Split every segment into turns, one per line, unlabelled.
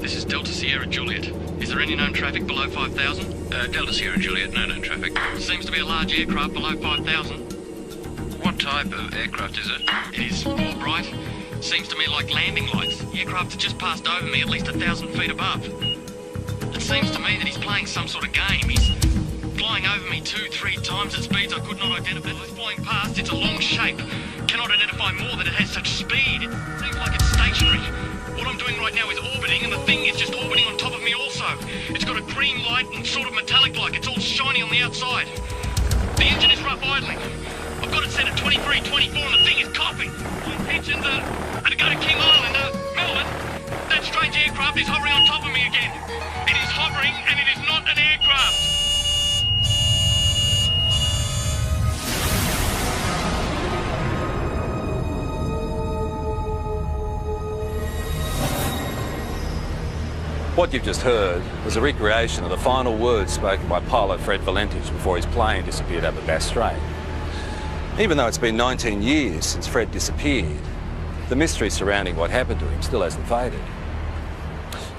This is Delta Sierra Juliet. Is there any known traffic below 5,000?
Delta Sierra Juliet, no known traffic.
Seems to be a large aircraft below 5,000.
What type of aircraft is it?
It is more bright. Seems to me like landing lights. The aircraft has just passed over me at least 1,000 feet above. It seems to me that he's playing some sort of game. He's flying over me 2-3 times at speeds I could not identify. It's flying past, it's a long shape. Cannot identify more that it has such speed. It seems like it's stationary. What I'm doing right now is orbiting, and the thing is just orbiting on top of me also. It's got a green light and sort of metallic-like. It's all shiny on the outside. The engine is rough idling. I've got it set at 23, 24, and the thing is coughing. My intentions are to go to King Island, Melbourne. That strange aircraft is hovering on top of me again. It is hovering, and it is not an aircraft.
What you've just heard was a recreation of the final words spoken by pilot Fred Valentich before his plane disappeared over Bass Strait. Even though it's been 19 years since Fred disappeared, the mystery surrounding what happened to him still hasn't faded.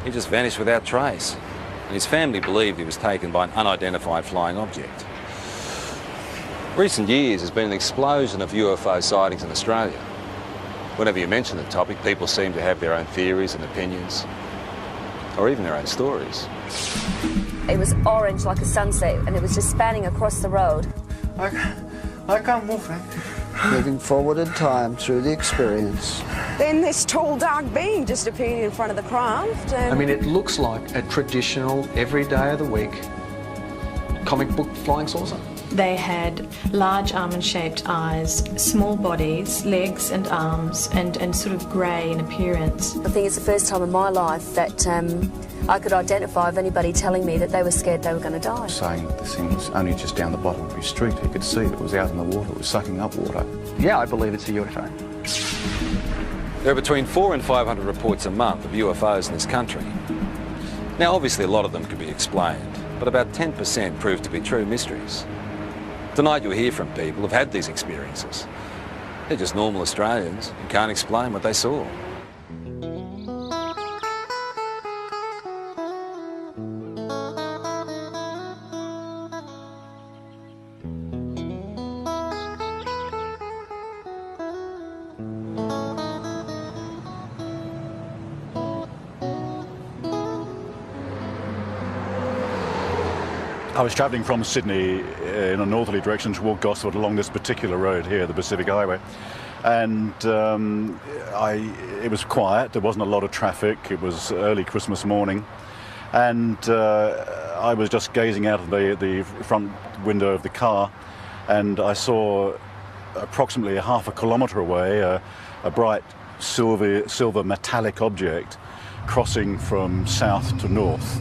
He just vanished without trace, and his family believed he was taken by an unidentified flying object. Recent years has been an explosion of UFO sightings in Australia. Whenever you mention the topic, people seem to have their own theories and opinions, or even their own stories.
It was orange like a sunset, and it was just spanning across the road.
I can't move, man.
Moving forward in time through the experience.
Then this tall, dark being just appeared in front of the craft.
I mean, it looks like a traditional, every day of the week, comic book flying saucer.
They had large almond-shaped eyes, small bodies, legs and arms, and sort of grey in appearance.
I think it's the first time in my life that I could identify of anybody telling me that they were scared they were going to die.
Saying that this thing was only just down the bottom of his street. He could see it was out in the water. It was sucking up water.
Yeah, I believe it's a UFO.
There are between 400 and 500 reports a month of UFOs in this country. Now, obviously, a lot of them can be explained, but about 10% prove to be true mysteries. Tonight you'll hear from people who've had these experiences. They're just normal Australians who can't explain what they saw.
I was travelling from Sydney in a northerly direction toward Gosford along this particular road here, the Pacific Highway, and it was quiet. There wasn't a lot of traffic. It was early Christmas morning, and I was just gazing out of the front window of the car, and I saw approximately a half a kilometre away a bright silver metallic object crossing from south to north.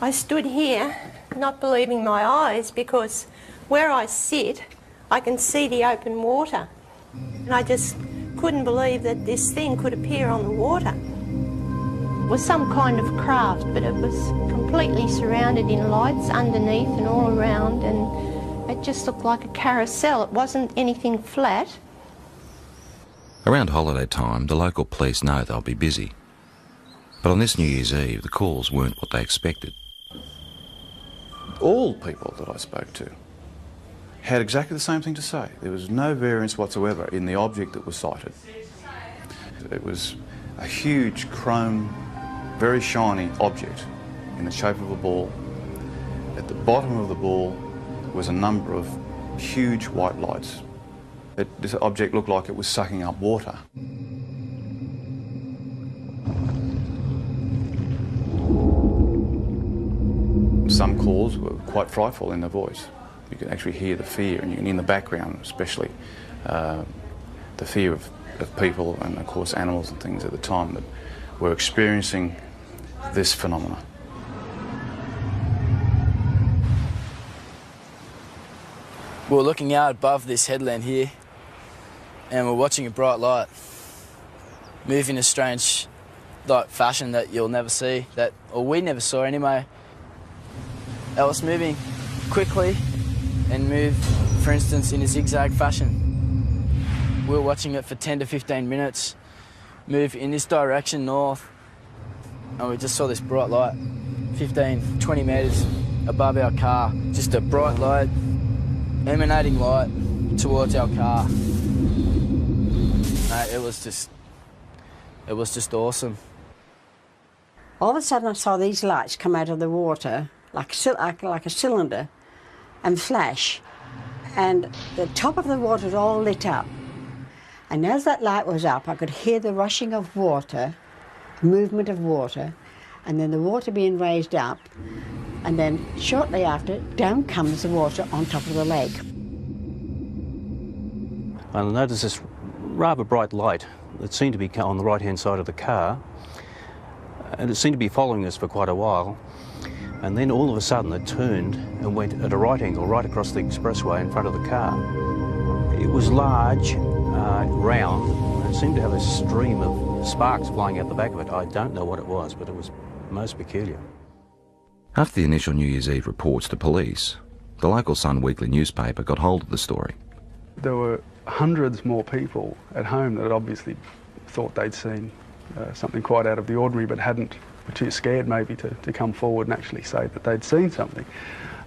I stood here not believing my eyes, because where I sit I can see the open water, and I just couldn't believe that this thing could appear on the water. It was some kind of craft, but it was completely surrounded in lights underneath and all around, and it just looked like a carousel. It wasn't anything flat.
Around holiday time, the local police know they'll be busy. But on this New Year's Eve, the calls weren't what they expected.
All people that I spoke to had exactly the same thing to say. There was no variance whatsoever in the object that was sighted. It was a huge chrome, very shiny object in the shape of a ball. At the bottom of the ball was a number of huge white lights. This object looked like it was sucking up water. Some calls were quite frightful in the voice. You could actually hear the fear, and in the background especially, the fear of people and of course animals and things at the time that were experiencing this phenomena.
We're looking out above this headland here, and we're watching a bright light move in a strange fashion that you'll never see, or we never saw anyway. It was moving quickly, and move, for instance, in a zigzag fashion. We were watching it for 10 to 15 minutes, move in this direction north, and we just saw this bright light 15, 20 metres above our car. Just a bright light, emanating light towards our car. It was just awesome.
All of a sudden I saw these lights come out of the water like a cylinder and flash, and the top of the water was all lit up. And as that light was up, I could hear the rushing of water, movement of water, and then the water being raised up, and then shortly after, down comes the water on top of the lake.
I noticed this rather bright light that seemed to be on the right-hand side of the car, and it seemed to be following us for quite a while. And then all of a sudden it turned and went at a right angle right across the expressway in front of the car. It was large, round, and it seemed to have a stream of sparks flying out the back of it. I don't know what it was, but it was most peculiar.
After the initial New Year's Eve reports to police, the local Sun Weekly newspaper got hold of the story.
There were hundreds more people at home that obviously thought they'd seen something quite out of the ordinary, but were too scared maybe to come forward and actually say that they'd seen something.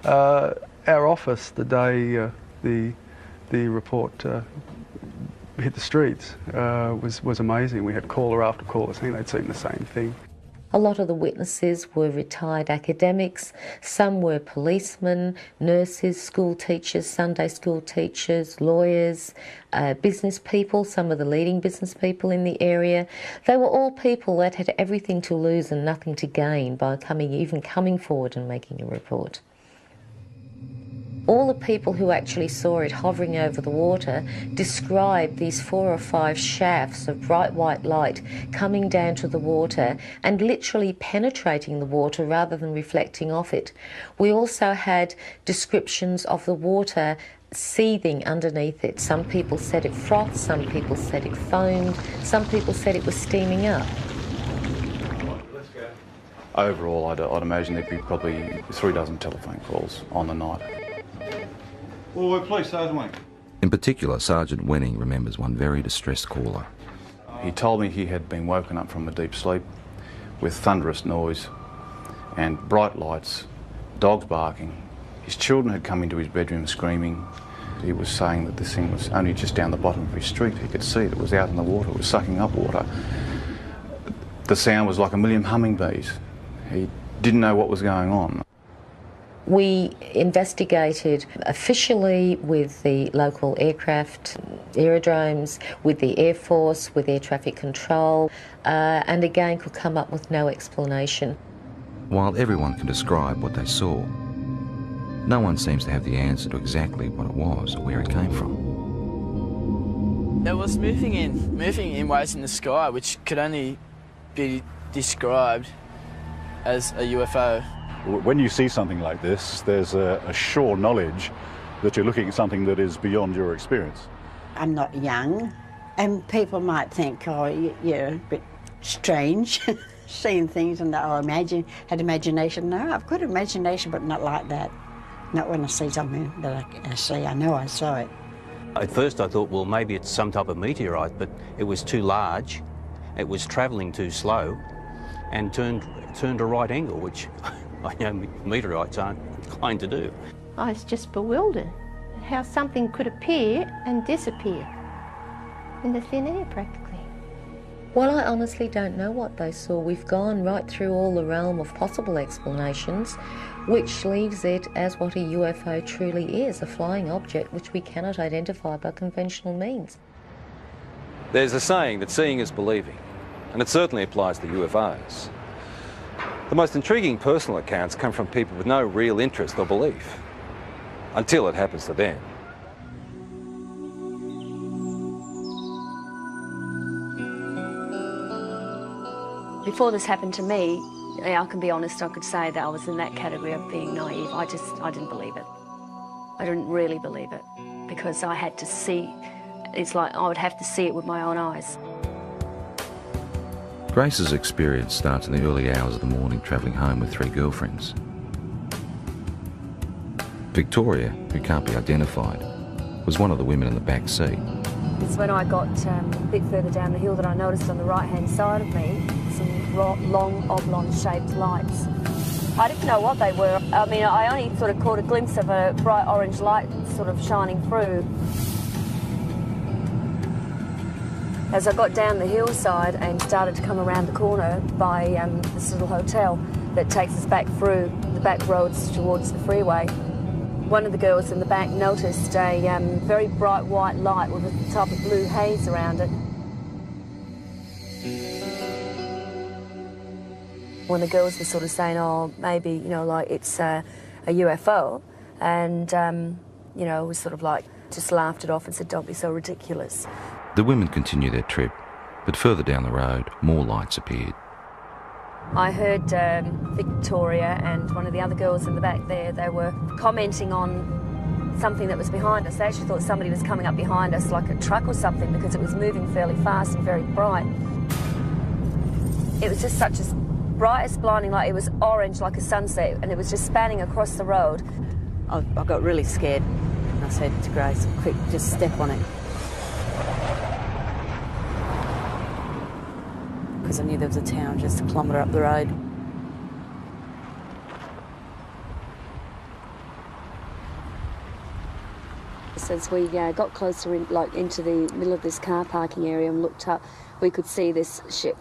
Our office, the day the report hit the streets, was amazing. We had caller after caller saying they'd seen the same thing.
A lot of the witnesses were retired academics, some were policemen, nurses, school teachers, Sunday school teachers, lawyers, business people, some of the leading business people in the area. They were all people that had everything to lose and nothing to gain by even coming forward and making a report. All the people who actually saw it hovering over the water described these 4 or 5 shafts of bright white light coming down to the water and literally penetrating the water rather than reflecting off it. We also had descriptions of the water seething underneath it. Some people said it frothed, some people said it foamed, some people said it was steaming up.
Overall, I'd imagine there'd be probably 3 dozen telephone calls on the night.
Well, we're police, Sergeant Wenning.
In particular, Sergeant Wenning remembers one very distressed caller.
He told me he had been woken up from a deep sleep with thunderous noise and bright lights, dogs barking. His children had come into his bedroom screaming. He was saying that this thing was only just down the bottom of his street. He could see it was out in the water, it was sucking up water. The sound was like a million hummingbees. He didn't know what was going on.
We investigated officially with the local aircraft, aerodromes, with the Air Force, with air traffic control, and again could come up with no explanation.
While everyone can describe what they saw, no one seems to have the answer to exactly what it was or where it came from.
It was moving in waves in the sky, which could only be described as a UFO.
When you see something like this, there's a sure knowledge that you're looking at something that is beyond your experience.
I'm not young, and people might think, oh, you're a bit strange, seeing things and had imagination. No, I've got imagination, but not like that. Not when I see something that I see. I know I saw it.
At first I thought, well, maybe it's some type of meteorite, but it was too large, it was travelling too slow, and turned a right angle, which I know meteorites aren't inclined to do.
I was just bewildered how something could appear and disappear in the thin air practically.
Well, I honestly don't know what they saw. We've gone right through all the realm of possible explanations, which leaves it as what a UFO truly is, a flying object which we cannot identify by conventional means.
There's a saying that seeing is believing, and it certainly applies to UFOs. The most intriguing personal accounts come from people with no real interest or belief, until it happens to them.
Before this happened to me, I can be honest, I could say that I was in that category of being naive. I didn't believe it. I didn't really believe it, because I had to see, it's like I would have to see it with my own eyes.
Grace's experience starts in the early hours of the morning travelling home with 3 girlfriends. Victoria, who can't be identified, was one of the women in the back seat.
It's when I got a bit further down the hill that I noticed on the right-hand side of me some long oblong-shaped lights. I didn't know what they were. I mean, I only sort of caught a glimpse of a bright orange light sort of shining through. As I got down the hillside and started to come around the corner by this little hotel that takes us back through the back roads towards the freeway, one of the girls in the back noticed a very bright white light with a type of blue haze around it. When the girls were sort of saying, oh, maybe, you know, like it's a UFO, and, you know, we sort of like just laughed it off and said, don't be so ridiculous.
The women continued their trip, but further down the road, more lights appeared.
I heard Victoria and one of the other girls in the back there, they were commenting on something that was behind us. They actually thought somebody was coming up behind us, like a truck or something, because it was moving fairly fast and very bright. It was just such a bright as blinding light. It was orange like a sunset, and it was just spanning across the road.
I got really scared, and I said to Grace, quick, just step on it. Because I knew there was a town just a kilometre up the road.
As we got closer into the middle of this car parking area and looked up, we could see this ship.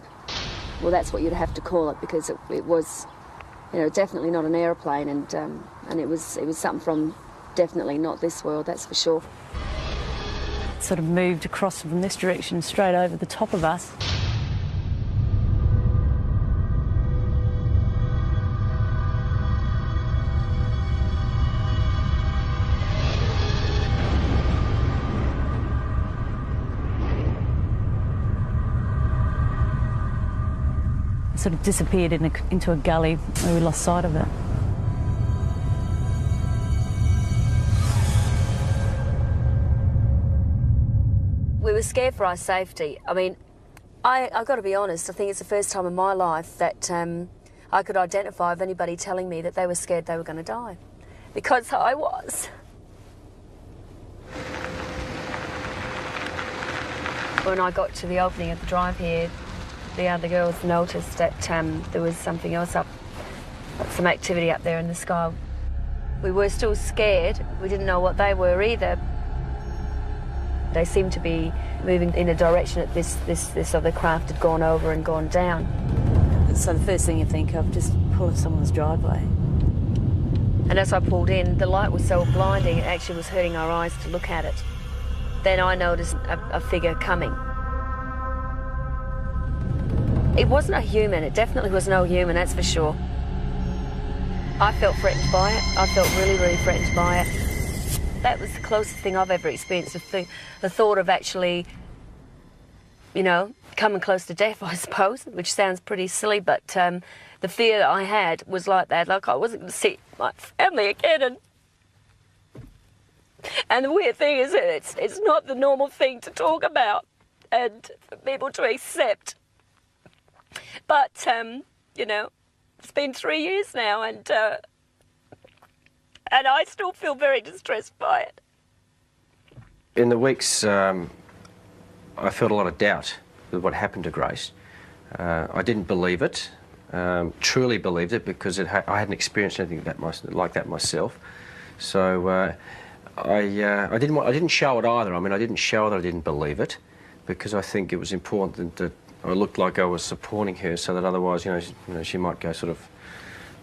Well, that's what you'd have to call it, because it was, you know, definitely not an aeroplane, and it was something from definitely not this world, that's for sure.
It sort of moved across from this direction straight over the top of us. Sort of disappeared into a gully where we lost sight of it.
We were scared for our safety. I mean, I've got to be honest, I think it's the first time in my life that I could identify of anybody telling me that they were scared they were going to die. Because I was. When I got to the opening of the drive here, the other girls noticed that there was something else up, some activity up there in the sky. We were still scared. We didn't know what they were either. They seemed to be moving in a direction that this other craft had gone over and gone down.
So the first thing you think of, just pull in someone's driveway.
And as I pulled in, the light was so blinding, it actually was hurting our eyes to look at it. Then I noticed a figure coming. It wasn't a human, it definitely was no human, that's for sure. I felt threatened by it, I felt really, really threatened by it. That was the closest thing I've ever experienced, the thought of actually, you know, coming close to death, I suppose, which sounds pretty silly, but the fear that I had was like that, like I wasn't going to see my family again. And the weird thing is that it's not the normal thing to talk about and for people to accept. But, you know, it's been 3 years now, and I still feel very distressed by it.
In the weeks, I felt a lot of doubt with what happened to Grace. I didn't believe it, truly believed it, because I hadn't experienced anything like that myself. So I didn't show it either. I mean, I didn't show that I didn't believe it, because I think it was important that I looked like I was supporting her, so that otherwise, you know, she might go sort of,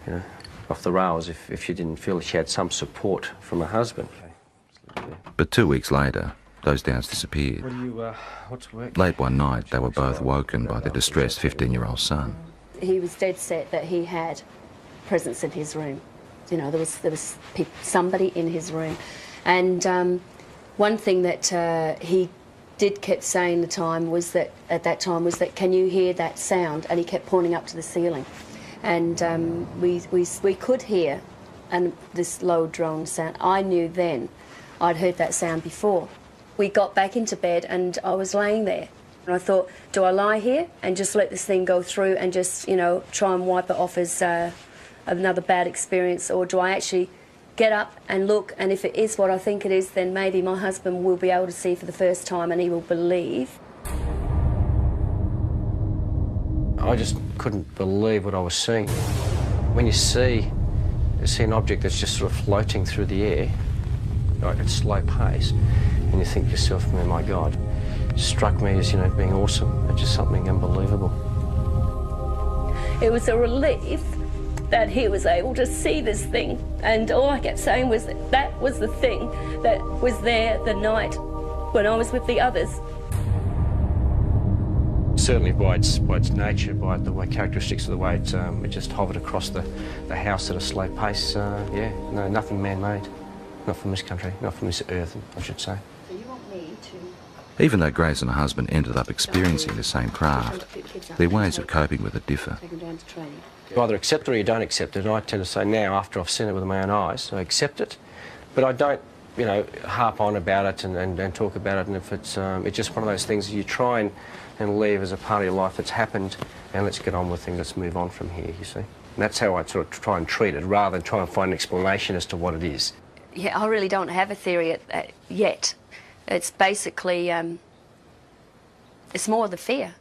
you know, off the rails if she didn't feel she had some support from her husband.
But 2 weeks later, those doubts disappeared.
What's work?
Late one night, they were both woken by their distressed 15-year-old son.
He was dead set that he had presence in his room. You know, there was somebody in his room. And one thing that he kept saying at that time was that, can you hear that sound? And he kept pointing up to the ceiling. And we could hear this low drone sound. I knew then I'd heard that sound before. We got back into bed and I was laying there. And I thought, do I lie here and just let this thing go through and just, you know, try and wipe it off as another bad experience, or do I actually get up and look, and if it is what I think it is, then maybe my husband will be able to see for the first time and he will believe.
I just couldn't believe what I was seeing. When you see an object that's just sort of floating through the air, like at slow pace, and you think to yourself, oh my God, it struck me as, you know, being awesome. It's just something unbelievable.
It was a relief that he was able to see this thing, and all I kept saying was that was the thing that was there the night when I was with the others.
Certainly by its nature, by the way, characteristics of the way it just hovered across the house at a slow pace, yeah, no, nothing man-made. Not from this country, not from this earth, I should say.
So you want me to...
Even though Grace and her husband ended up experiencing the same craft, their ways of coping with it differ.
You either accept it or you don't accept it, and I tend to say now, after I've seen it with my own eyes, I accept it, but I don't, you know, harp on about it and talk about it, and if it's just one of those things you try and leave as a part of your life that's happened, and let's get on with things, let's move on from here, you see. And that's how I sort of try and treat it, rather than try and find an explanation as to what it is.
Yeah, I really don't have a theory yet. It's basically, it's more the fear.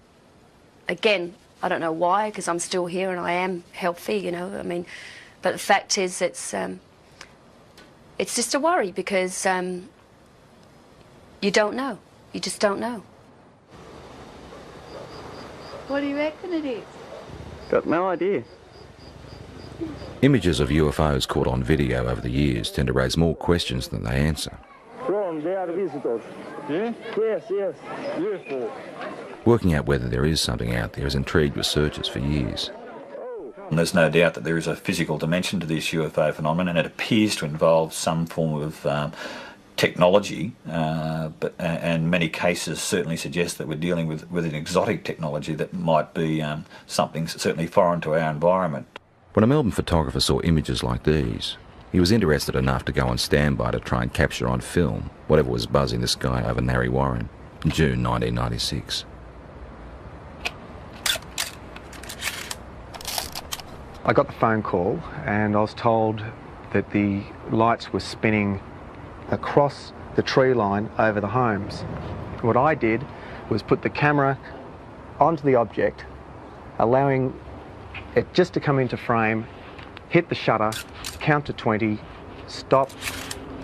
Again, I don't know why, because I'm still here and I am healthy, you know, I mean, but the fact is it's just a worry because you don't know. You just don't know.
What do you reckon it is?
Got no idea.
Images of UFOs caught on video over the years tend to raise more questions than they answer.
They are visitors. Yeah? Yes, yes. UFO.
Working out whether there is something out there has intrigued researchers for years.
And there's no doubt that there is a physical dimension to this UFO phenomenon, and it appears to involve some form of technology, and many cases certainly suggest that we're dealing with an exotic technology that might be something certainly foreign to our environment.
When a Melbourne photographer saw images like these, he was interested enough to go on standby to try and capture on film whatever was buzzing the sky over Narre Warren in June 1996.
I got the phone call and I was told that the lights were spinning across the tree line over the homes. What I did was put the camera onto the object, allowing it just to come into frame, hit the shutter, count to 20, stop,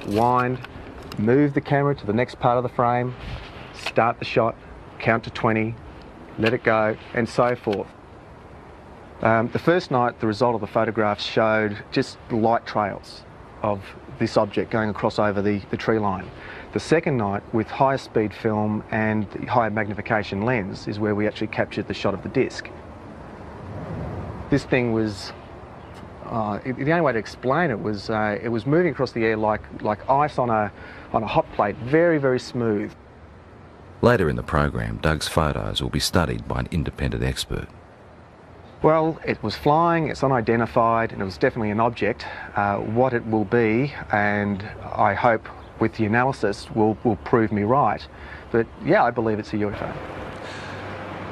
wind, move the camera to the next part of the frame, start the shot, count to 20, let it go, and so forth. The first night, the result of the photographs showed just light trails of this object going across over the tree line. The second night, with higher speed film and the higher magnification lens, is where we actually captured the shot of the disc. This thing was, the only way to explain it was moving across the air like ice on a hot plate, very, very smooth.
Later in the program, Doug's photos will be studied by an independent expert.
Well, it was flying, it's unidentified, and it was definitely an object. What it will be, and I hope with the analysis will prove me right. But yeah, I believe it's a UFO.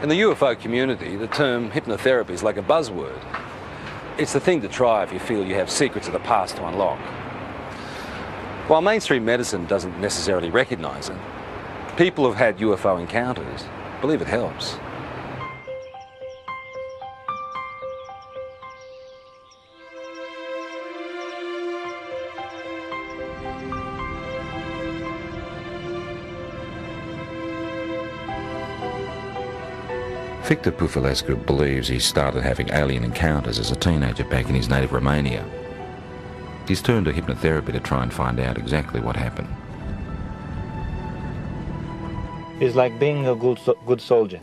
In the UFO community, the term hypnotherapy is like a buzzword. It's the thing to try if you feel you have secrets of the past to unlock. While mainstream medicine doesn't necessarily recognise it, people who've had UFO encounters believe it helps.
Victor Pufulescu believes he started having alien encounters as a teenager back in his native Romania. He's turned to hypnotherapy to try and find out exactly what happened.
It's like being a good soldier.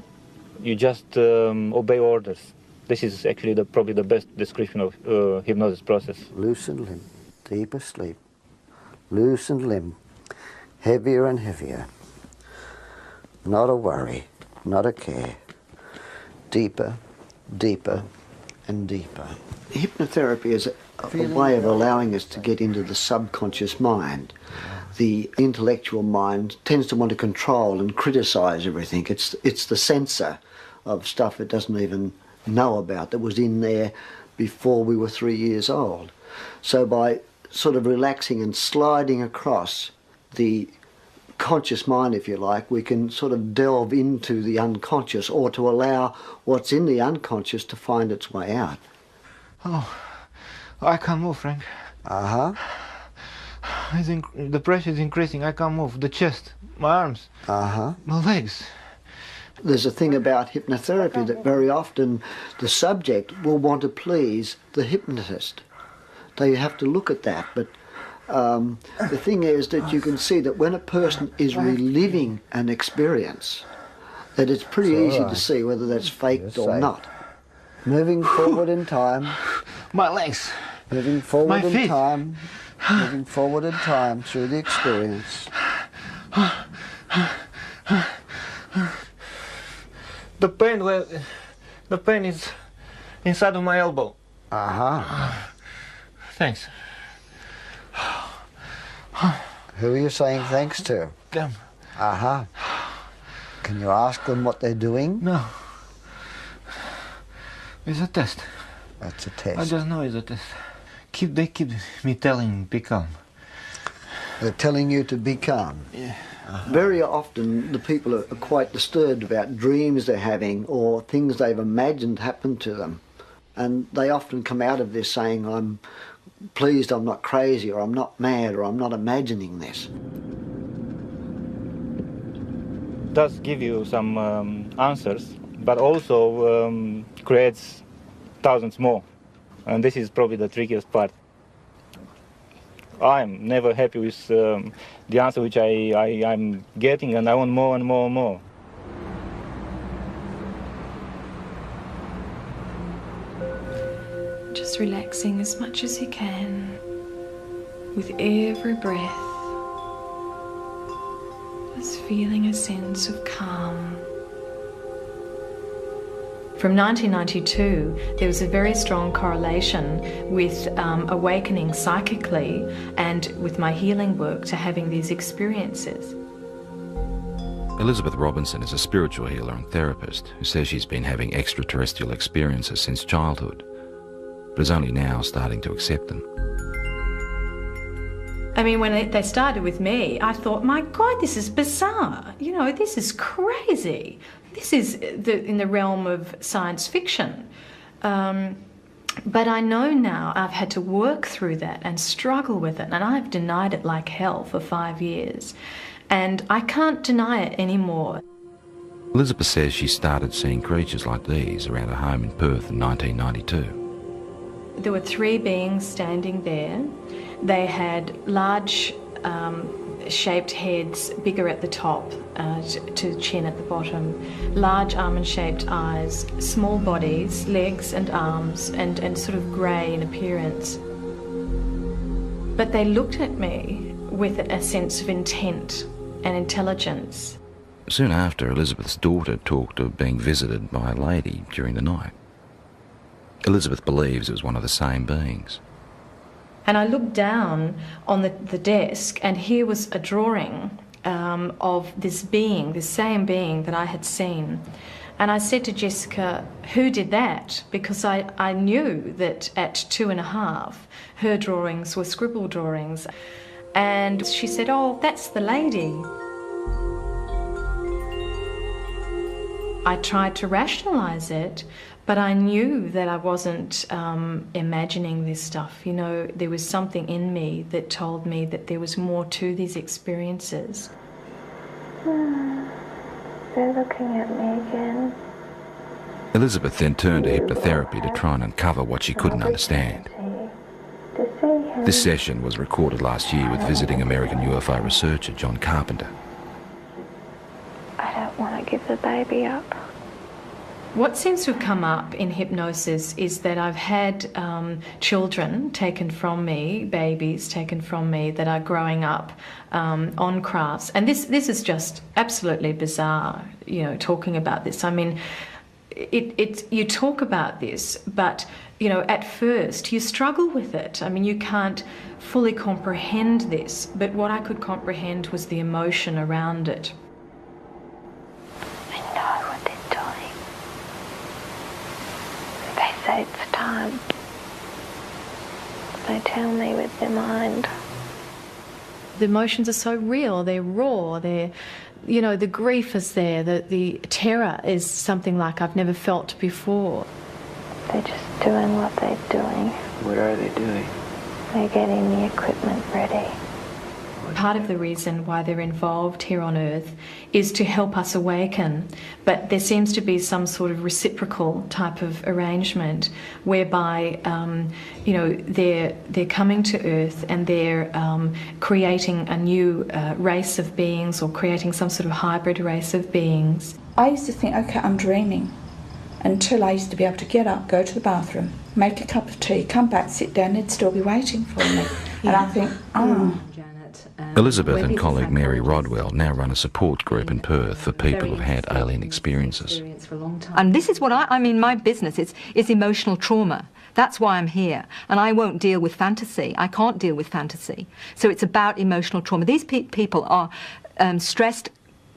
You just obey orders. This is actually probably the best description of hypnosis process.
Loosened limb, deeper sleep. Loosened limb, heavier and heavier. Not a worry, not a care. Deeper, deeper, and deeper. Hypnotherapy is a way of allowing us to get into the subconscious mind. The intellectual mind tends to want to control and criticise everything. It's the censor of stuff it doesn't even know about that was in there before we were 3 years old. So by sort of relaxing and sliding across the conscious mind, if you like, we can sort of delve into the unconscious, or to allow what's in the unconscious to find its way out.
Oh, I can't move, Frank.
Uh-huh.
The pressure is increasing. I can't move. The chest, my arms, my legs.
There's a thing about hypnotherapy that very often the subject will want to please the hypnotist. So you have to look at that. But the thing is that you can see that when a person is reliving an experience, that it's pretty easy to see whether that's faked or not. Moving forward in time.
My legs.
Moving forward
My
in
feet.
time. Moving forward in time through the experience.
The pain is inside of my elbow. Thanks.
Who are you saying thanks to?
Them.
Can you ask them what they're doing?
No. It's a test.
That's a test.
I just know it's a test. They keep me telling, be calm.
They're telling you to be calm?
Yeah.
Very often the people are quite disturbed about dreams they're having or things they've imagined happen to them. And they often come out of this saying, I'm pleased I'm not crazy, or I'm not mad, or I'm not imagining this.
It does give you some answers, but also creates thousands more. And this is probably the trickiest part. I'm never happy with the answer which I'm getting, and I want more and more and more.
Just relaxing as much as you can with every breath. Just feeling a sense of calm. From 1992, there was a very strong correlation with awakening psychically and with my healing work to having these experiences.
Elizabeth Robinson is a spiritual healer and therapist who says she's been having extraterrestrial experiences since childhood, but is only now starting to accept them.
I mean, when they started with me, I thought, my God, this is bizarre. You know, this is crazy. This is in the realm of science fiction. But I know now I've had to work through that and struggle with it, and I've denied it like hell for 5 years. And I can't deny it anymore.
Elizabeth says she started seeing creatures like these around her home in Perth in 1992.
There were 3 beings standing there. They had large shaped heads, bigger at the top to chin at the bottom, large almond-shaped eyes, small bodies, legs and arms, and sort of grey in appearance. But they looked at me with a sense of intent and intelligence.
Soon after, Elizabeth's daughter talked of being visited by a lady during the night. Elizabeth believes it was one of the same beings.
And I looked down on the desk, and here was a drawing of this being, this same being that I had seen. And I said to Jessica, who did that? Because I knew that at 2.5, her drawings were scribble drawings. And she said, oh, that's the lady. I tried to rationalise it, but I knew that I wasn't imagining this stuff. You know, there was something in me that told me that there was more to these experiences.
They're looking at me again.
Elizabeth then turned to hypnotherapy to try and uncover what she couldn't understand. This session was recorded last year with visiting American UFO researcher John Carpenter.
I don't want to give the baby up.
What seems to have come up in hypnosis is that I've had children taken from me, babies taken from me that are growing up on crafts. And this is just absolutely bizarre, you know, talking about this. I mean, you talk about this, but, you know, at first you struggle with it. I mean, you can't fully comprehend this, but what I could comprehend was the emotion around it.
They say it's time. they tell me with their mind.
The emotions are so real, they're raw, they're, you know, the grief is there, the terror is something like I've never felt before.
They're just doing what they're doing.
What are they doing?
They're getting the equipment ready.
Part of the reason why they're involved here on Earth is to help us awaken, but there seems to be some sort of reciprocal type of arrangement whereby, you know, they're coming to Earth and they're creating a new race of beings, or creating some sort of hybrid race of beings.
I used to think, okay, I'm dreaming, until I used to be able to get up, go to the bathroom, make a cup of tea, come back, sit down, they'd still be waiting for me. And I think, oh.
Elizabeth and colleague Mary Rodwell now run a support group in Perth for people who've had alien experiences.
And this is what I mean, my business is emotional trauma. That's why I'm here. And I won't deal with fantasy. I can't deal with fantasy. So it's about emotional trauma. These people are stressed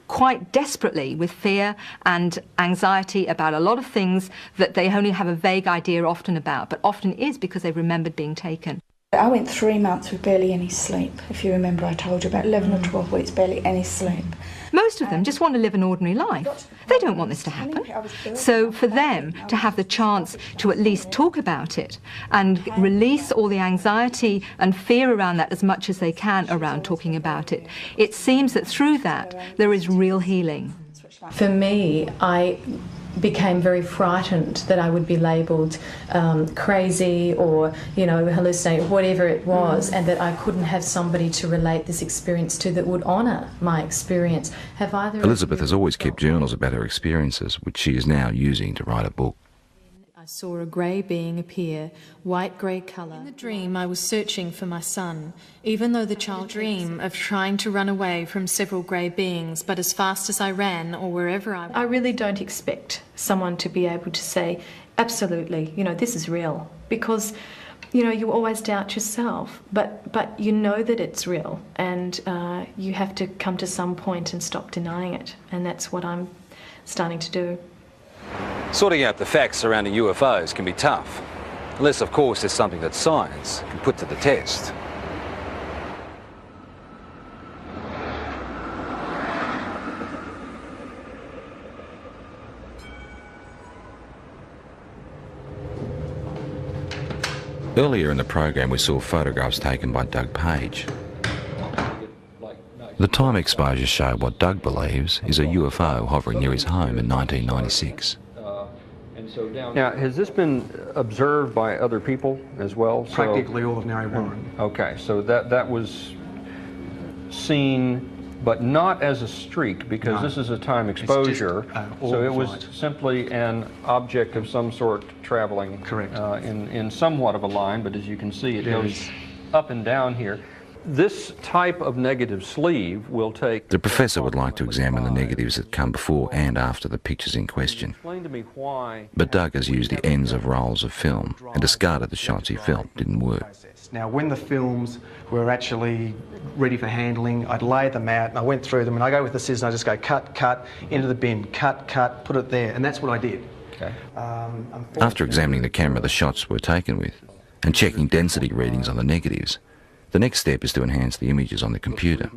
quite desperately with fear and anxiety about a lot of things that they only have a vague idea often about, but often is because they've remembered being taken.
I went 3 months with barely any sleep. If you remember, I told you about 11 or 12 weeks, barely any sleep.
Most of them just want to live an ordinary life. They don't want this to happen. So for them to have the chance to at least talk about it and release all the anxiety and fear around that as much as they can around talking about it, it seems that through that there is real healing.
For me, I became very frightened that I would be labelled crazy or, you know, hallucinating, whatever it was, and that I couldn't have somebody to relate this experience to that would honour my experience. Have either
Elizabeth has always kept journals about her experiences, which she is now using to write a book.
I saw a grey being appear, white-grey colour. In the dream, I was searching for my son, even though the child dream of trying to run away from several grey beings, but as fast as I ran or wherever I really don't expect someone to be able to say, absolutely, you know, this is real, because, you know, you always doubt yourself, but you know that it's real, and you have to come to some point and stop denying it, and that's what I'm starting to do.
Sorting out the facts surrounding UFOs can be tough, unless of course there's something that science can put to the test.
Earlier in the program we saw photographs taken by Doug Page. The time exposures show what Doug believes is a UFO hovering near his home in 1996.
Now, has this been observed by other people as well?
Practically all of Narre Warren.
Okay, so that was seen, but not as a streak, because this is a time exposure. So it was simply an object of some sort traveling.
Correct.
In somewhat of a line, but as you can see, it goes up and down here. This type of negative sleeve will take...
The professor would like to examine the negatives that come before and after the pictures in question.
Explain to me why...
But Doug has used the ends of rolls of film and discarded the shots he felt didn't work.
Now, when the films were actually ready for handling, I'd lay them out and I went through them, and I go with the scissors and I just go cut, cut, into the bin, cut, cut, put it there, and that's what I did.
Okay.
After examining the camera the shots were taken with and checking density readings on the negatives, the next step is to enhance the images on the computer.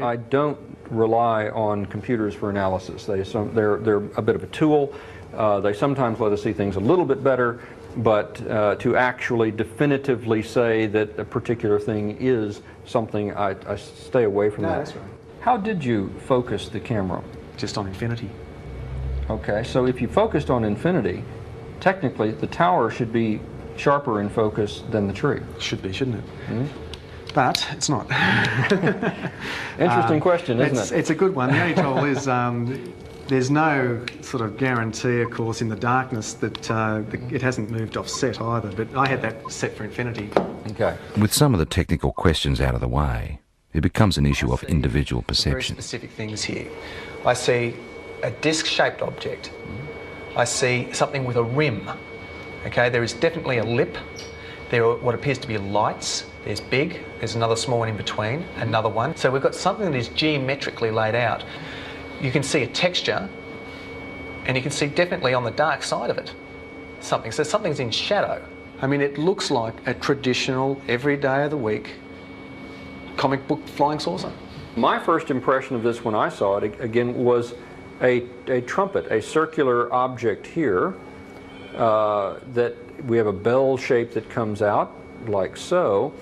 I don't rely on computers for analysis. They're a bit of a tool. They sometimes let us see things a little bit better, but to actually definitively say that a particular thing is something, I stay away from that.
That's right.
How did you focus the camera?
Just on infinity.
Okay, so if you focused on infinity, technically the tower should be sharper in focus than the tree.
Should be, shouldn't it?
Mm-hmm.
But it's not.
Interesting question, isn't it?
It's a good one. The only trouble is there's no sort of guarantee, of course, in the darkness that it hasn't moved off set either, but I had that set for infinity.
Okay.
With some of the technical questions out of the way, it becomes an issue of individual perception.
Very specific things here. I see a disc-shaped object. I see something with a rim. Okay, there is definitely a lip. There are what appears to be lights. There's big, there's another small one in between, another one. So we've got something that is geometrically laid out. You can see a texture, and you can see definitely on the dark side of it something. So something's in shadow. I mean, it looks like a traditional, every day of the week, comic book flying saucer.
My first impression of this when I saw it, again, was a trumpet, a circular object here that we have a bell shape that comes out like so.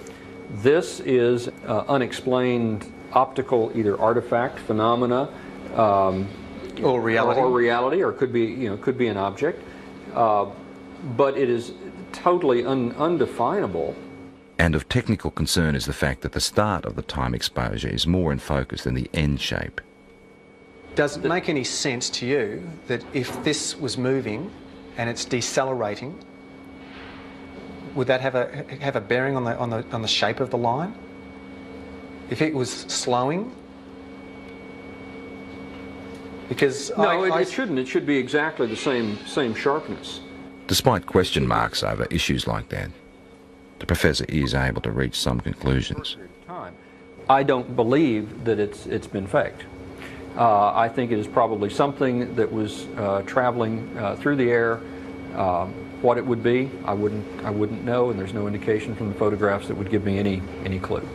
This is unexplained optical either artifact, phenomena,
or reality,
or could be, could be an object, but it is totally undefinable.
And of technical concern is the fact that the start of the time exposure is more in focus than the end shape.
Does it make any sense to you that if this was moving and it's decelerating, would that have a bearing on the shape of the line? If it was slowing? Because
no, it shouldn't. It should be exactly the same sharpness.
Despite question marks over issues like that, the professor is able to reach some conclusions.
I don't believe that it's been faked. I think it is probably something that was traveling through the air. What it would be, I wouldn't know, and there's no indication from the photographs that would give me any clue.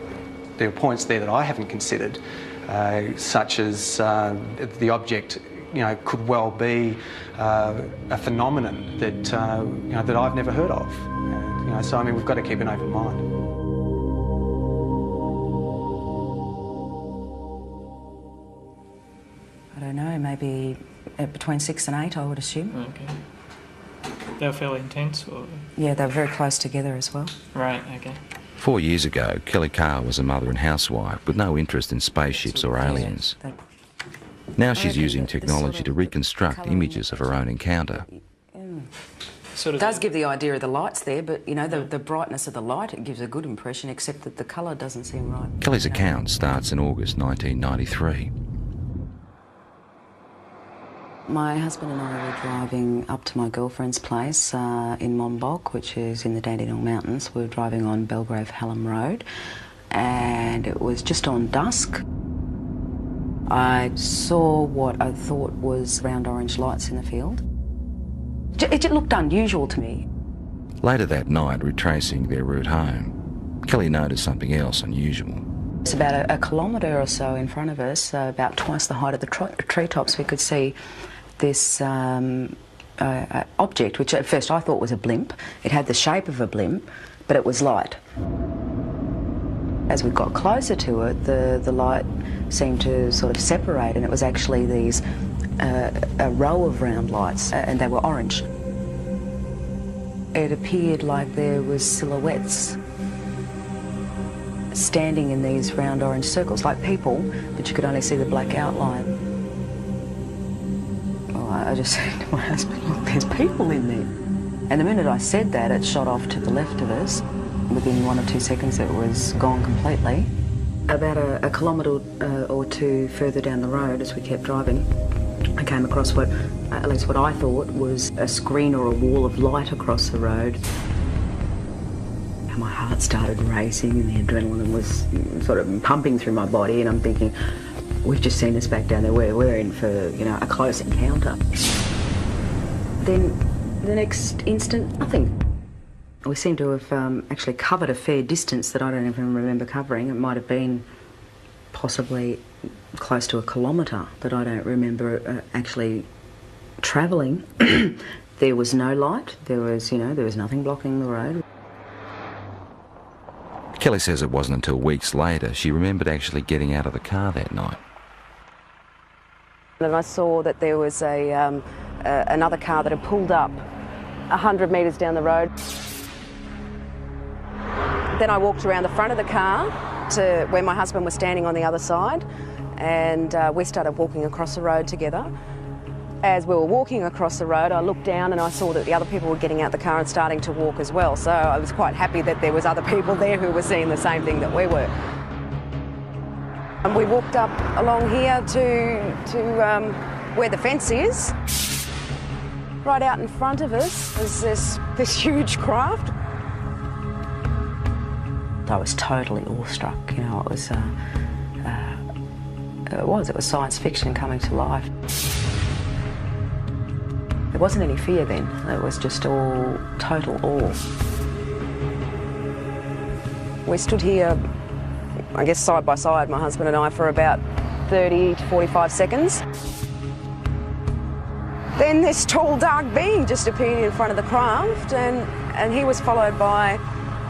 There are points there that I haven't considered, such as the object, could well be a phenomenon that that I've never heard of. So I mean, we've got to keep an open mind.
I don't know, maybe between 6 and 8, I would assume.
Okay. They were fairly intense, or?
Yeah, they were very close together as well.
Right, okay.
4 years ago, Kelly Carr was a mother and housewife with no interest in spaceships or aliens. Now she's using technology to reconstruct images of her own encounter.
It does give the idea of the lights there, but the brightness of the light, it gives a good impression, except that the colour doesn't seem right.
Kelly's account starts in August 1993.
My husband and I were driving up to my girlfriend's place in Monbulk, which is in the Dandenong Mountains. We were driving on Belgrave Hallam Road, and it was just on dusk. I saw what I thought was round orange lights in the field. It looked unusual to me.
Later that night, retracing their route home, Kelly noticed something else unusual.
It's about a kilometre or so in front of us, about twice the height of the treetops. We could see this object, which at first I thought was a blimp. It had the shape of a blimp, but it was light. As we got closer to it, the light seemed to sort of separate, and it was actually these a row of round lights, and they were orange. It appeared like there was silhouettes standing in these round orange circles, like people, but you could only see the black outline. Well, I just said to my husband, look, there's people in there. And the minute I said that, it shot off to the left of us. Within 1 or 2 seconds, it was gone completely. About a kilometre or two further down the road, as we kept driving, I came across at least what I thought was a screen or a wall of light across the road. And my heart started racing and the adrenaline was sort of pumping through my body, and I'm thinking, we've just seen us back down there, we're in for, a close encounter. Then the next instant, nothing. We seem to have actually covered a fair distance that I don't even remember covering. It might have been possibly close to a kilometre that I don't remember actually travelling. There was no light. There was nothing blocking the road.
Kelly says it wasn't until weeks later she remembered actually getting out of the car that night.
And I saw that there was another car that had pulled up 100 metres down the road. Then I walked around the front of the car to where my husband was standing on the other side, and we started walking across the road together. As we were walking across the road, I looked down and I saw that the other people were getting out the car and starting to walk as well. So I was quite happy that there was other people there who were seeing the same thing that we were. And we walked up along here to where the fence is. Right out in front of us was this huge craft. I was totally awestruck, it was science fiction coming to life. There wasn't any fear then, it was just all total awe.
We stood here, I guess side by side, my husband and I, for about 30 to 45 seconds. Then this tall, dark being just appeared in front of the craft, and he was followed by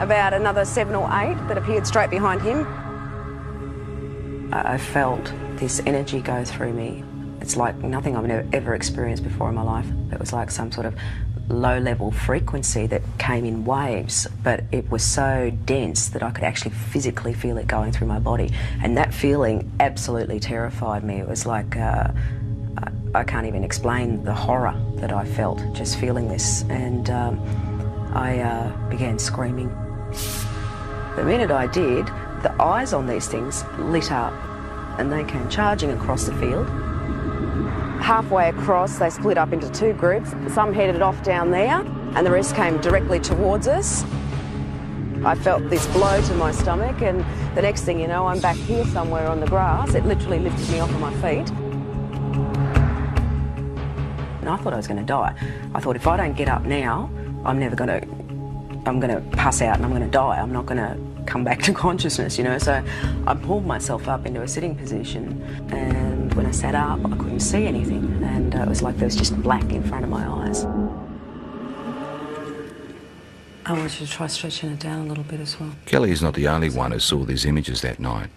about another 7 or 8 that appeared straight behind him. I felt this energy go through me. It's like nothing I've ever experienced before in my life. It was like some sort of low-level frequency that came in waves, but it was so dense that I could actually physically feel it going through my body. And that feeling absolutely terrified me. It was like, I can't even explain the horror that I felt just feeling this. And I began screaming. The minute I did, the eyes on these things lit up and they came charging across the field. Halfway across, they split up into 2 groups. Some headed off down there and the rest came directly towards us. I felt this blow to my stomach, and the next thing you know, I'm back here somewhere on the grass. It literally lifted me off of my feet. And I thought I was going to die. I thought if I don't get up now, I'm going to pass out and I'm going to die. I'm not going to come back to consciousness, you know. So I pulled myself up into a sitting position, and when I sat up, I couldn't see anything, and it was like there was just black in front of my eyes. I want you to try stretching it down a little bit as well.
Kelly is not the only one who saw these images that night.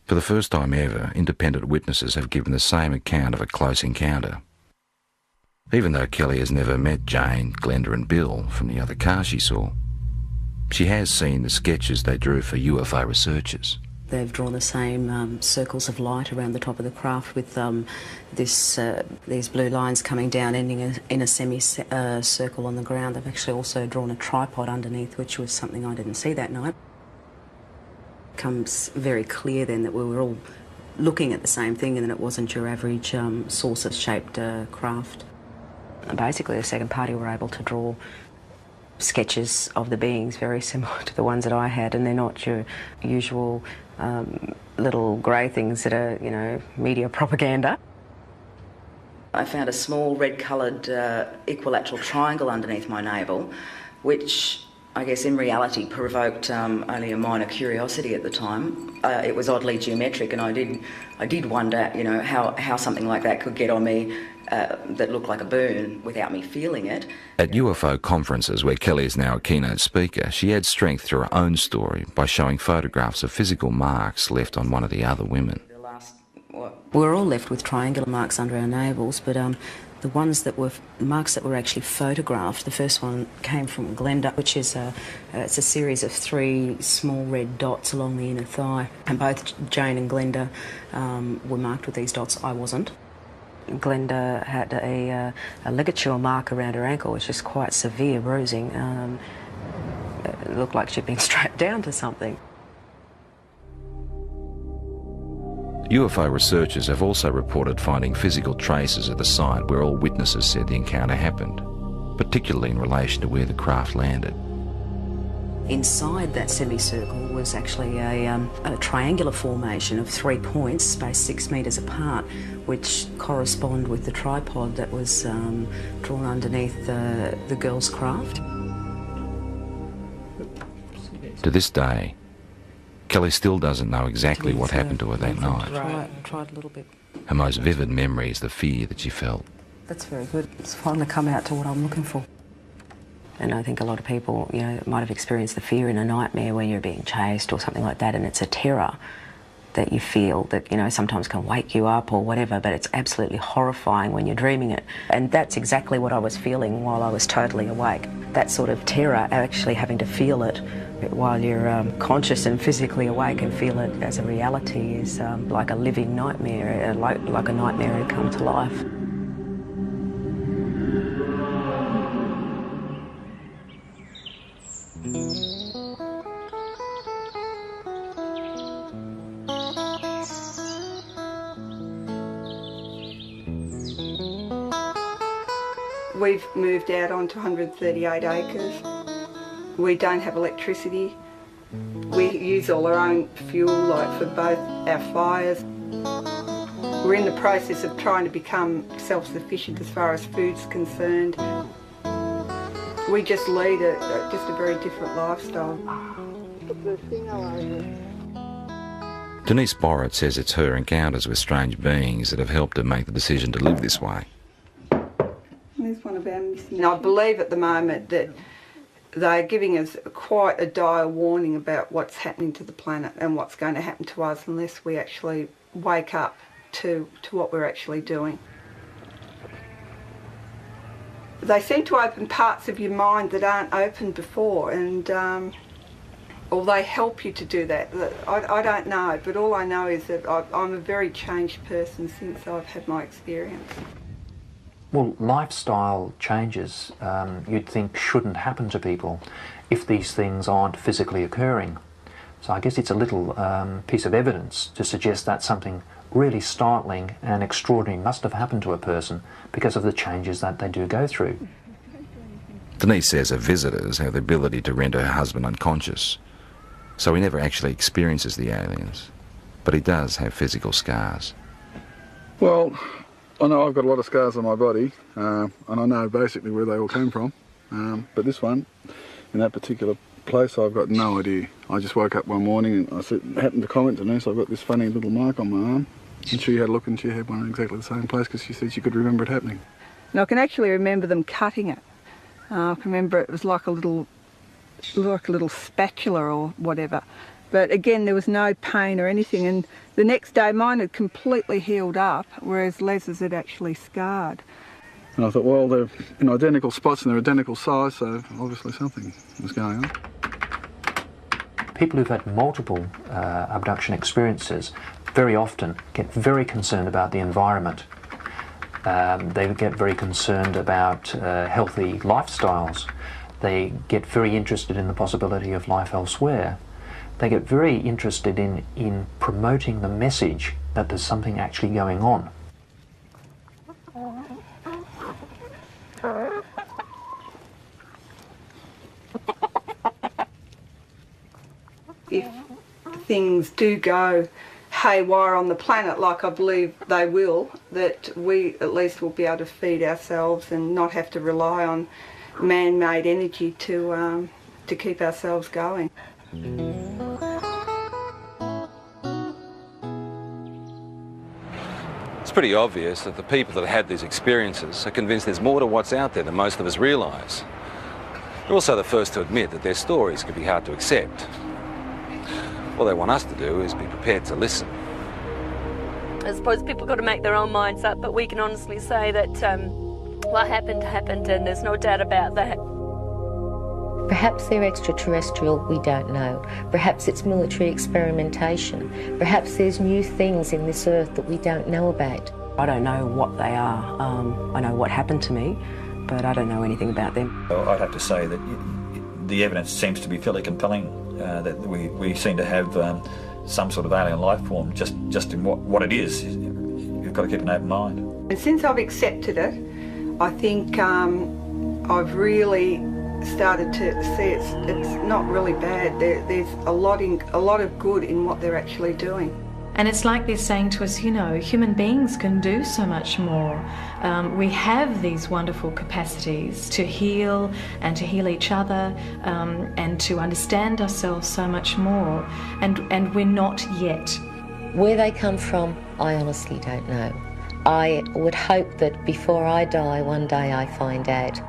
For the first time ever, independent witnesses have given the same account of a close encounter. Even though Kelly has never met Jane, Glenda and Bill from the other car she saw, she has seen the sketches they drew for UFO researchers.
They've drawn the same circles of light around the top of the craft with these blue lines coming down, ending in a semicircle on the ground. They've actually also drawn a tripod underneath, which was something I didn't see that night. It becomes very clear then that we were all looking at the same thing and that it wasn't your average saucer-shaped craft. And basically, the second party were able to draw sketches of the beings very similar to the ones that I had, and they're not your usual little grey things that are, you know, media propaganda. I found a small red-coloured equilateral triangle underneath my navel, which I guess in reality provoked only a minor curiosity at the time. It was oddly geometric, and I did wonder, you know, how something like that could get on me that looked like a burn without me feeling it.
At UFO conferences, where Kelly is now a keynote speaker, she adds strength to her own story by showing photographs of physical marks left on one of the other women.
We were all left with triangular marks under our navels, but the ones that were marks that were actually photographed, the first one came from Glenda, which is it's a series of 3 small red dots along the inner thigh, and both Jane and Glenda were marked with these dots. I wasn't. Glenda had a ligature mark around her ankle, which is quite severe bruising. It looked like she'd been strapped down to something.
UFO researchers have also reported finding physical traces at the site where all witnesses said the encounter happened, particularly in relation to where the craft landed.
Inside that semicircle was actually a triangular formation of 3 points spaced 6 metres apart, which correspond with the tripod that was drawn underneath the girl's craft.
To this day, Kelly still doesn't know exactly what happened to her that night.
Tried a little bit.
Her most vivid memory is the fear that she felt.
That's very good. It's finally come out to what I'm looking for. And I think a lot of people, you know, might have experienced the fear in a nightmare where you're being chased or something like that, and it's a terror that you feel that, you know, sometimes can wake you up or whatever, but it's absolutely horrifying when you're dreaming it. And that's exactly what I was feeling while I was totally awake. That sort of terror, actually having to feel it while you're conscious and physically awake and feel it as a reality, is like a living nightmare, like a nightmare had come to life.
We've moved out onto 138 acres. We don't have electricity. We use all our own fuel, like for both our fires. We're in the process of trying to become self-sufficient as far as food's concerned. We just lead just a very different lifestyle.
Denise Borrett says it's her encounters with strange beings that have helped her make the decision to live this way.
There's one of our missing. I believe at the moment that they're giving us quite a dire warning about what's happening to the planet and what's going to happen to us unless we actually wake up to what we're actually doing. They seem to open parts of your mind that aren't opened before, and or they help you to do that. I don't know, but all I know is that I'm a very changed person since I've had my experience.
Well, lifestyle changes you'd think shouldn't happen to people if these things aren't physically occurring. So I guess it's a little piece of evidence to suggest that something really startling and extraordinary must have happened to a person because of the changes that they do go through.
Denise says her visitors have the ability to render her husband unconscious, so he never actually experiences the aliens, but he does have physical scars.
Well, I know I've got a lot of scars on my body, and I know basically where they all came from, but this one, in that particular place, I've got no idea. I just woke up one morning and I happened to comment to Denise, I've got this funny little mark on my arm, and she had a look and she had one in exactly the same place because she said she could remember it happening.
And I can actually remember them cutting it. I can remember it was like a little spatula or whatever. But again, there was no pain or anything, and the next day mine had completely healed up, whereas Les's had actually scarred.
And I thought, well, they're in identical spots and they're identical size, so obviously something was going on.
People who've had multiple abduction experiences very often get very concerned about the environment. They get very concerned about healthy lifestyles. They get very interested in the possibility of life elsewhere. They get very interested in promoting the message that there's something actually going on.
If things do go haywire on the planet, like I believe they will, that we at least will be able to feed ourselves and not have to rely on man-made energy to keep ourselves going.
It's pretty obvious that the people that had these experiences are convinced there's more to what's out there than most of us realise. They're also the first to admit that their stories can be hard to accept. All they want us to do is be prepared to listen.
I suppose people got to make their own minds up, but we can honestly say that what happened, happened, and there's no doubt about that.
Perhaps they're extraterrestrial, we don't know. Perhaps it's military experimentation. Perhaps there's new things in this earth that we don't know about.
I don't know what they are. I know what happened to me, but I don't know anything about them.
Well, I'd have to say that the evidence seems to be fairly compelling, that we seem to have some sort of alien life form, just in what it is. You've got to keep an open mind.
And since I've accepted it, I think I've really started to see it's not really bad. There's a lot of good in what they're actually doing.
And it's like they're saying to us, you know, human beings can do so much more. We have these wonderful capacities to heal and to heal each other and to understand ourselves so much more. And we're not yet.
Where they come from, I honestly don't know. I would hope that before I die, one day I find out.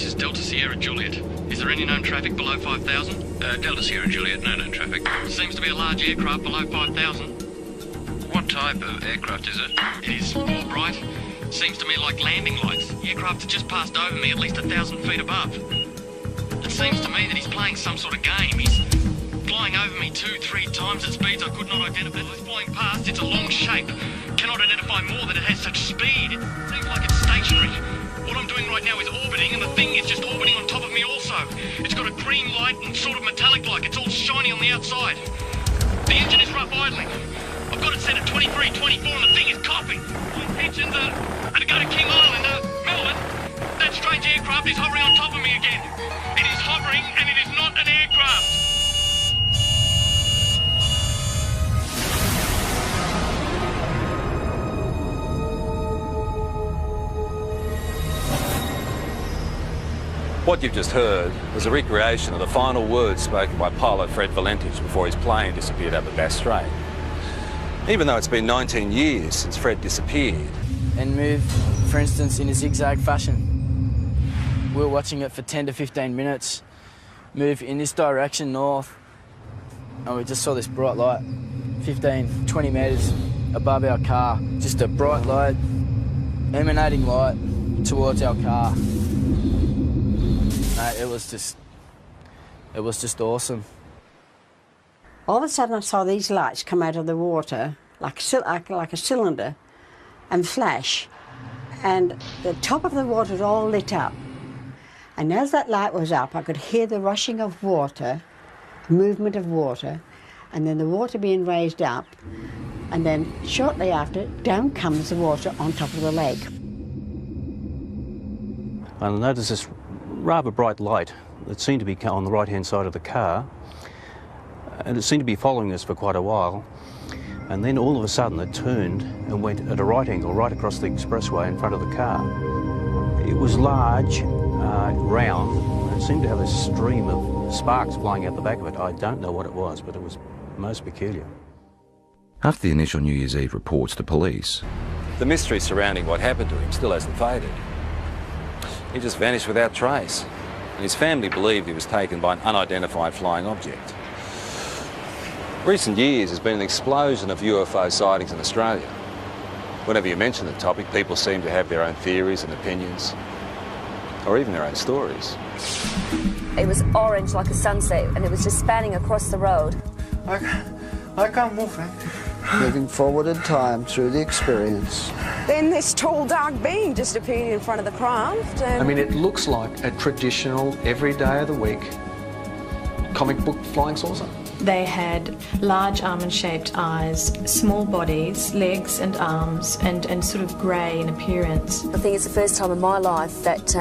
This is Delta Sierra Juliet. Is there any known traffic below 5,000? Delta Sierra Juliet, no known traffic. Seems to be a large aircraft below 5,000. What type of aircraft is it? It is more bright. Seems to me like landing lights. The aircraft has just passed over me at least 1,000 feet above. It seems to me that he's playing some sort of game. He's flying over me 2-3 times at speeds I could not identify. It's flying past, it's a long shape. Cannot identify more that it has such speed. It seems like it's stationary. What I'm doing right now is orbiting, and the thing is just orbiting on top of me also. It's got a green light and sort of metallic-like. It's all shiny on the outside. The engine is rough idling. I've got it set at 23, 24, and the thing is coughing. My intentions are to go to King Island, Melbourne. That strange aircraft is hovering on top of me again. It is hovering, and it is not an aircraft.
What you've just heard was a recreation of the final words spoken by pilot Fred Valentich before his plane disappeared over Bass Strait. Even though it's been 19 years since Fred disappeared.
And move, for instance, in a zigzag fashion. We were watching it for 10 to 15 minutes, move in this direction north, and we just saw this bright light, 15, 20 metres above our car. Just a bright light, emanating light towards our car. It was just awesome.
All of a sudden I saw these lights come out of the water like a cylinder and flash, and the top of the water all lit up. And as that light was up, I could hear the rushing of water, movement of water, and then the water being raised up, and then shortly after, down comes the water on top of the lake.
I noticed this rather bright light that seemed to be on the right-hand side of the car, and it seemed to be following us for quite a while, and then all of a sudden it turned and went at a right angle right across the expressway in front of the car. It was large, round, and it seemed to have a stream of sparks flying out the back of it. I don't know what it was, but it was most peculiar.
After the initial New Year's Eve reports to police,
the mystery surrounding what happened to him still hasn't faded. He just vanished without trace, and his family believed he was taken by an unidentified flying object. Recent years has been an explosion of UFO sightings in Australia. Whenever you mention the topic, people seem to have their own theories and opinions, or even their own stories.
It was orange like a sunset, and it was just spanning across the road.
I can't move, man. Moving forward in time through the experience.
Then this tall, dark being just appeared in front of the craft. And
I mean, it looks like a traditional, every day of the week, comic book flying saucer.
They had large almond-shaped eyes, small bodies, legs and arms, and sort of grey in appearance.
I think it's the first time in my life that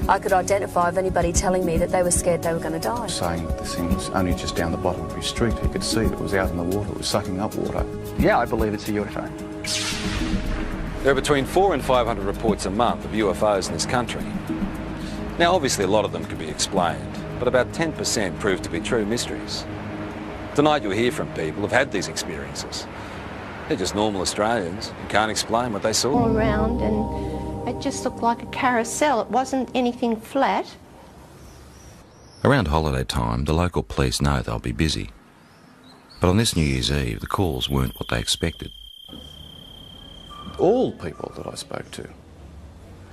I could identify of anybody telling me that they were scared they were going to die.
Saying that this thing was only just down the bottom of his street. He could see that it was out in the water, it was sucking up water.
Yeah, I believe it's a UFO.
There are between 400 and 500 reports a month of UFOs in this country. Now, obviously, a lot of them can be explained, but about 10% prove to be true mysteries. Tonight, you'll hear from people who've had these experiences. They're just normal Australians who can't explain what they saw.
All around, and it just looked like a carousel. It wasn't anything flat.
around holiday time, the local police know they'll be busy. But on this New Year's Eve, the calls weren't what they expected.
All people that I spoke to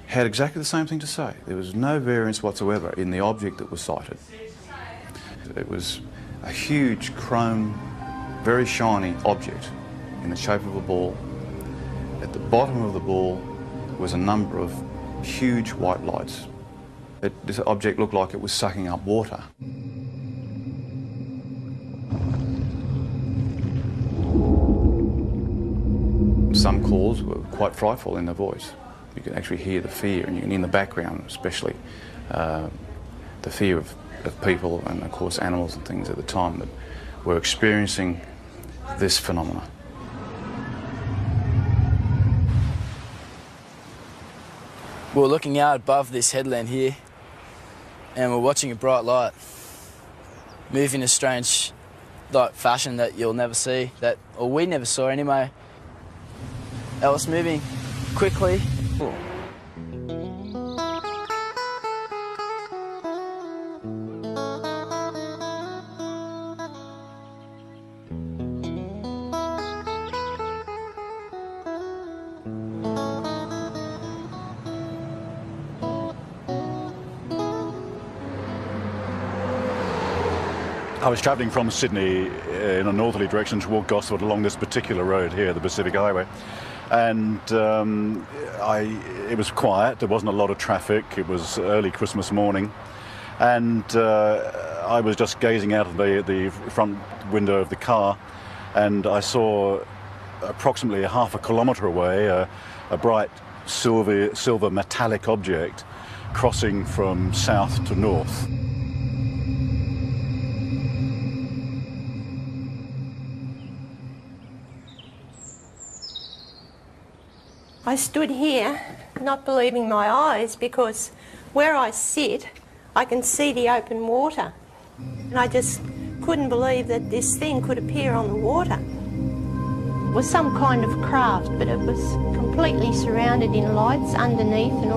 had exactly the same thing to say. There was no variance whatsoever in the object that was sighted. It was a huge chrome, very shiny object in the shape of a ball. At the bottom of the ball was a number of huge white lights. This object looked like it was sucking up water. Some calls were quite frightful in their voice. You can actually hear the fear, and you can, in the background especially, the fear of people and, of course, animals and things at the time that were experiencing this phenomena.
We're looking out above this headland here, and we're watching a bright light move in a strange fashion that you'll never see, or we never saw anyway. It was moving quickly.
I was travelling from Sydney in a northerly direction toward Gosford along this particular road here, the Pacific Highway, and it was quiet. There wasn't a lot of traffic. It was early Christmas morning, and I was just gazing out of the front window of the car, and I saw approximately half a kilometre away a bright silver metallic object crossing from south to north.
I stood here not believing my eyes, because where I sit I can see the open water, and I just couldn't believe that this thing could appear on the water. It was some kind of craft, but it was completely surrounded in lights underneath and all.